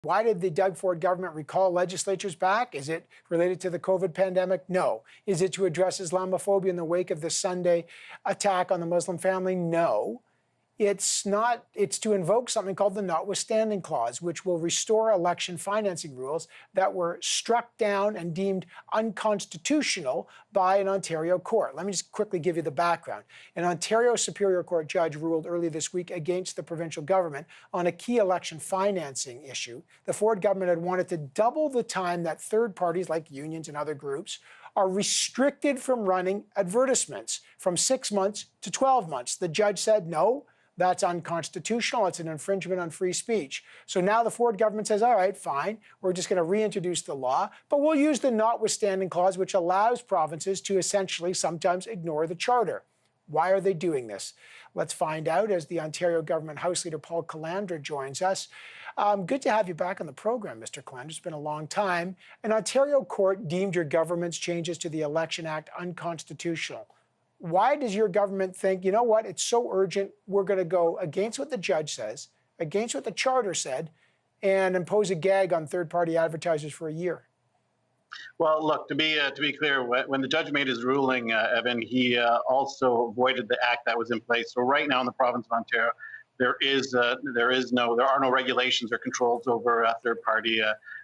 Why did the Doug Ford government recall legislatures back? Is it related to the COVID pandemic? No. Is it to address Islamophobia in the wake of the Sunday attack on the Muslim family? No. It's not. It's to invoke something called the notwithstanding clause, which will restore election financing rules that were struck down and deemed unconstitutional by an Ontario court. Let me just quickly give you the background. An Ontario Superior Court judge ruled earlier this week against the provincial government on a key election financing issue. The Ford government had wanted to double the time that third parties like unions and other groups are restricted from running advertisements from 6 months to 12 months. The judge said, no, that's unconstitutional. It's an infringement on free speech. So now the Ford government says, all right, fine, we're just going to reintroduce the law, but we'll use the notwithstanding clause, which allows provinces to essentially sometimes ignore the charter. Why are they doing this? Let's find out as the Ontario Government House Leader Paul Calandra joins us. Good to have you back on the program, Mr. Calandra. It's been a long time. An Ontario court deemed your government's changes to the Election Act unconstitutional. Why does your government think, you know what, it's so urgent, we're going to go against what the judge says, against what the charter said, and impose a gag on third-party advertisers for a year? Well, look, to be clear, when the judge made his ruling, Evan, he also avoided the act that was in place. So right now in the province of Ontario, there are no regulations or controls over third-party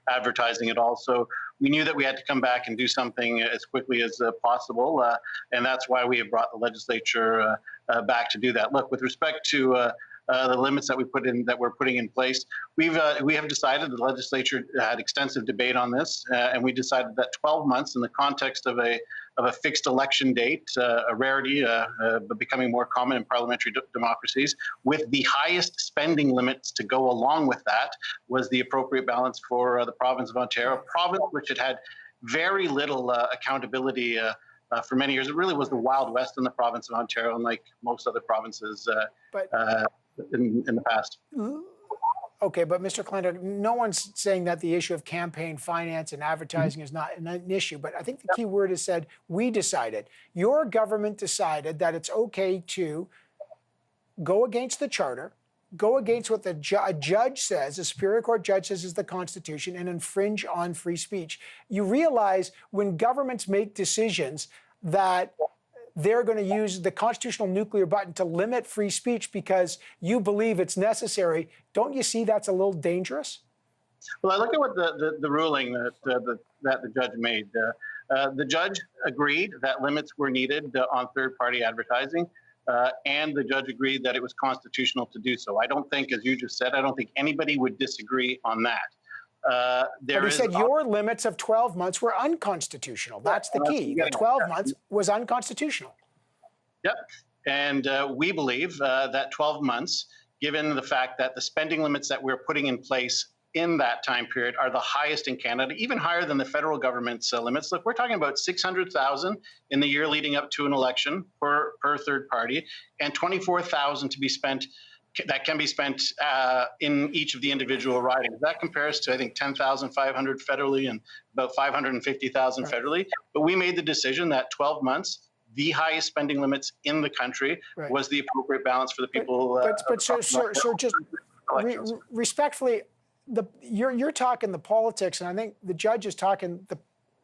advertising at all. So we knew that we had to come back and do something as quickly as possible, and that's why we have brought the legislature back to do that. Look, with respect to the limits that we're putting in place, we have decided, the legislature had extensive debate on this, and we decided that 12 months in the context of a fixed election date, a rarity, but becoming more common in parliamentary democracies, with the highest spending limits to go along with that, was the appropriate balance for the province of Ontario, a province which had very little accountability for many years. It really was the Wild West in the province of Ontario, unlike most other provinces in the past. Okay, but Mr. Calandra, no one's saying that the issue of campaign finance and advertising is not an issue, but I think the key word is said, we decided. Your government decided that it's okay to go against the charter, go against what a judge says, a Superior Court judge says is the Constitution, and infringe on free speech. You realize when governments make decisions that they're going to use the constitutional nuclear button to limit free speech because you believe it's necessary. Don't you see that's a little dangerous? Well, I look at what the ruling that the judge made. The judge agreed that limits were needed on third-party advertising, and the judge agreed that it was constitutional to do so. I don't think, as you just said, I don't think anybody would disagree on that. But he said your limits of 12 months were unconstitutional. That's the key. The 12 months was unconstitutional. Yep. And we believe that 12 months, given the fact that the spending limits that we're putting in place in that time period are the highest in Canada, even higher than the federal government's limits. Look, we're talking about $600,000 in the year leading up to an election per third party, and $24,000 to be spent that can be spent in each of the individual ridings. That compares to, I think, $10,500 federally and about $550,000 federally. But we made the decision that 12 months, the highest spending limits in the country, was the appropriate balance for the people. Sir, just respectfully, you're talking the politics, and I think the judge is talking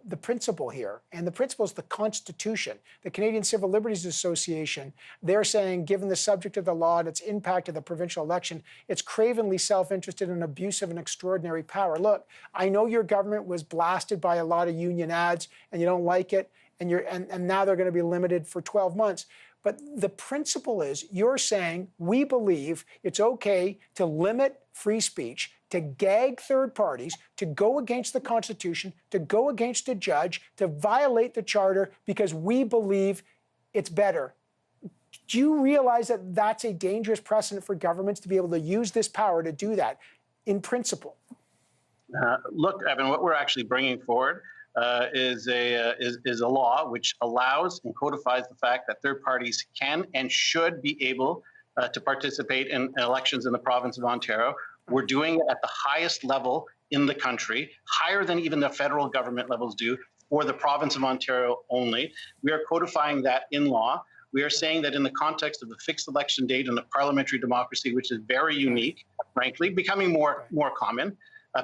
the principle here, and the principle is the Constitution. The Canadian Civil Liberties Association, they're saying, given the subject of the law and its impact of the provincial election, it's cravenly self-interested and abuse of an extraordinary power. Look, I know your government was blasted by a lot of union ads, and you don't like it, and now they're going to be limited for 12 months. But the principle is, you're saying, we believe it's okay to limit free speech, to gag third parties, to go against the Constitution, to go against a judge, to violate the charter because we believe it's better. Do you realize that that's a dangerous precedent for governments to be able to use this power to do that in principle? Look, Evan, what we're actually bringing forward is a law which allows and codifies the fact that third parties can and should be able to participate in elections in the province of Ontario. We're doing it at the highest level in the country, higher than even the federal government levels do, for the province of Ontario only. We are codifying that in law. We are saying that in the context of a fixed election date in a parliamentary democracy, which is very unique, frankly, becoming more common,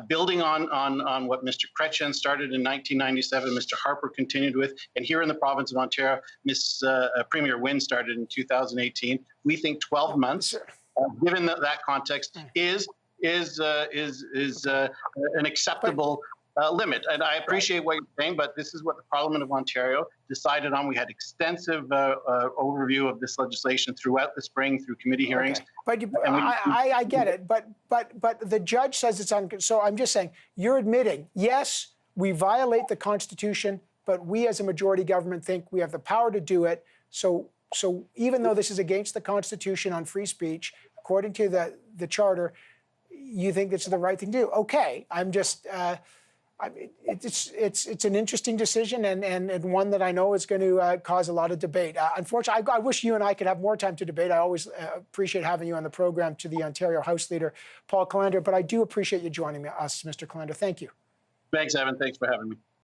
building on what Mr. Chrétien started in 1997, Mr. Harper continued with, and here in the province of Ontario, Premier Wynne started in 2018. We think 12 months, given that context, is an acceptable limit. And I appreciate what you're saying, but this is what the Parliament of Ontario decided on. We had extensive overview of this legislation throughout the spring through committee hearings. Okay. But I get it. But the judge says it's so I'm just saying, you're admitting, yes, we violate the Constitution, but we as a majority government think we have the power to do it. So even though this is against the Constitution on free speech, according to the Charter, you think it's the right thing to do. Okay, I'm just, it's an interesting decision and one that I know is going to cause a lot of debate. Unfortunately, I wish you and I could have more time to debate. I always appreciate having you on the program, to the Ontario House Leader, Paul Calandra, but I do appreciate you joining us, Mr. Calandra. Thank you. Thanks, Evan. Thanks for having me.